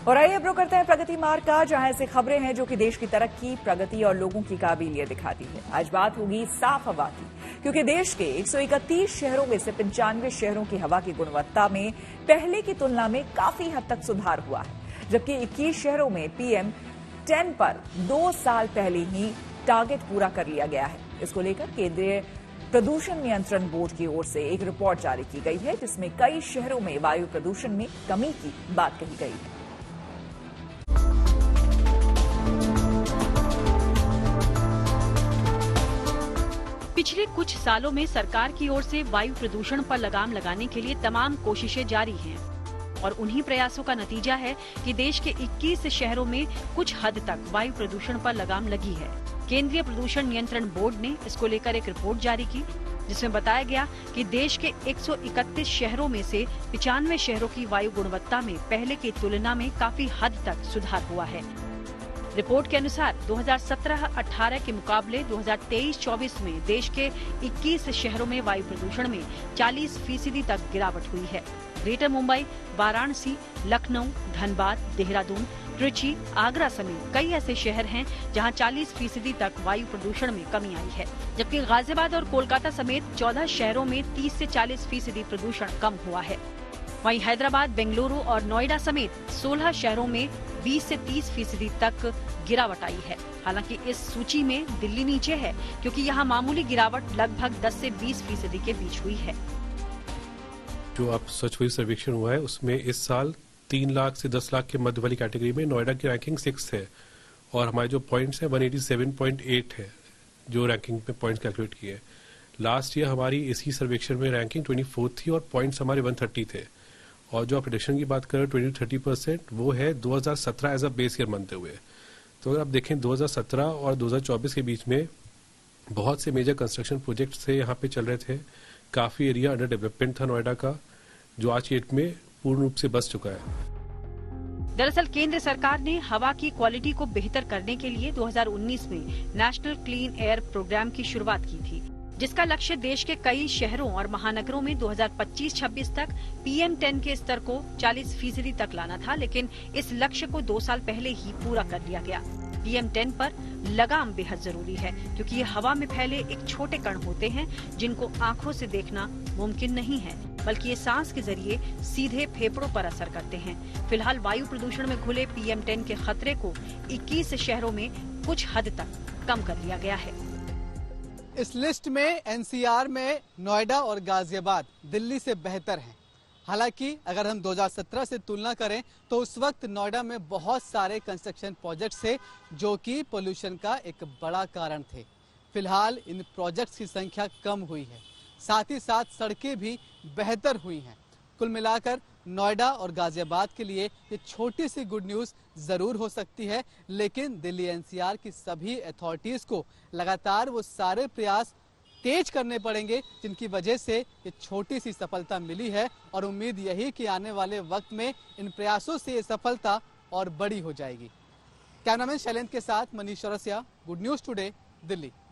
और आइए अब रुक करते हैं प्रगति मार्ग का, जहां ऐसी खबरें हैं जो कि देश की तरक्की, प्रगति और लोगों की काबिलियत दिखाती है। आज बात होगी साफ हवा की, क्योंकि देश के 131 शहरों में से 95 शहरों की हवा की गुणवत्ता में पहले की तुलना में काफी हद तक सुधार हुआ है, जबकि 21 शहरों में PM10 पर 2 साल पहले ही टारगेट पूरा कर लिया गया है। इसको लेकर केंद्रीय प्रदूषण नियंत्रण बोर्ड की ओर से एक रिपोर्ट जारी की गई है, जिसमें कई शहरों में वायु प्रदूषण में कमी की बात कही गई है। पिछले कुछ सालों में सरकार की ओर से वायु प्रदूषण पर लगाम लगाने के लिए तमाम कोशिशें जारी हैं और उन्हीं प्रयासों का नतीजा है कि देश के 21 शहरों में कुछ हद तक वायु प्रदूषण पर लगाम लगी है। केंद्रीय प्रदूषण नियंत्रण बोर्ड ने इसको लेकर एक रिपोर्ट जारी की, जिसमें बताया गया कि देश के 131 शहरों में से 95 शहरों की वायु गुणवत्ता में पहले की तुलना में काफी हद तक सुधार हुआ है। रिपोर्ट के अनुसार 2017-18 के मुकाबले 2023-24 में देश के 21 शहरों में वायु प्रदूषण में 40% तक गिरावट हुई है। ग्रेटर मुंबई, वाराणसी, लखनऊ, धनबाद, देहरादून, त्रिची, आगरा समेत कई ऐसे शहर हैं जहां 40% तक वायु प्रदूषण में कमी आई है, जबकि गाजियाबाद और कोलकाता समेत 14 शहरों में 30 से 40% प्रदूषण कम हुआ है। वहीं हैदराबाद, बेंगलुरु और नोएडा समेत 16 शहरों में 20 से 30% तक गिरावट आई है। हालांकि इस सूची में दिल्ली नीचे है, क्योंकि यहाँ मामूली गिरावट लगभग 10 से 20% के बीच हुई है। जो अब स्वच्छ वायु सर्वेक्षण हुआ है, उसमें इस साल 3 लाख से 10 लाख के मध्य वाली कैटेगरी में नोएडा की रैंकिंग 6 है और हमारे जो पॉइंट्स हैं 187.8 है, जो रैंकिंग में पॉइंट्स कैलकुलेट किए। लास्ट ईयर हमारी इसी सर्वेक्षण में रैंकिंग 24 थी और पॉइंट्स हमारे 130 थे। और जो आप प्रेडिक्शन की बात करें 20-30%, वो है 2017 एज अ बेस ईयर मानते हुए। तो अगर आप देखें 2017 और 2024 के बीच में बहुत से मेजर कंस्ट्रक्शन प्रोजेक्ट से यहाँ पे चल रहे थे। काफी एरिया अंडर डेवलपमेंट था नोएडा का, जो आज की डेट में पूर्ण रूप से बस चुका है। दरअसल केंद्र सरकार ने हवा की क्वालिटी को बेहतर करने के लिए 2019 में नेशनल क्लीन एयर प्रोग्राम की शुरुआत की थी, जिसका लक्ष्य देश के कई शहरों और महानगरों में 2025-26 तक PM10 के स्तर को 40% तक लाना था, लेकिन इस लक्ष्य को 2 साल पहले ही पूरा कर लिया गया। PM10 पर लगाम बेहद जरूरी है, क्योंकि ये हवा में फैले एक छोटे कण होते हैं जिनको आंखों से देखना मुमकिन नहीं है, बल्कि ये सांस के जरिए सीधे फेफड़ों पर असर करते हैं। फिलहाल वायु प्रदूषण में घुले PM10 के खतरे को 21 शहरों में कुछ हद तक कम कर लिया गया है। इस लिस्ट में NCR में नोएडा और गाजियाबाद दिल्ली से बेहतर हैं। हालांकि अगर हम 2017 से तुलना करें तो उस वक्त नोएडा में बहुत सारे कंस्ट्रक्शन प्रोजेक्ट्स थे जो कि पोल्यूशन का एक बड़ा कारण थे। फिलहाल इन प्रोजेक्ट्स की संख्या कम हुई है, साथ ही साथ सड़कें भी बेहतर हुई हैं। कुल मिलाकर नोएडा और गाजियाबाद के लिए ये छोटी सी गुड न्यूज़ ज़रूर हो सकती है, लेकिन दिल्ली NCR की सभी अथॉरिटीज़ को लगातार वो सारे प्रयास तेज करने पड़ेंगे जिनकी वजह से ये छोटी सी सफलता मिली है। और उम्मीद यही कि आने वाले वक्त में इन प्रयासों से ये सफलता और बड़ी हो जाएगी। कैमरामैन शैलेंद्र के साथ Manish Chaurasia, good news today, Delhi.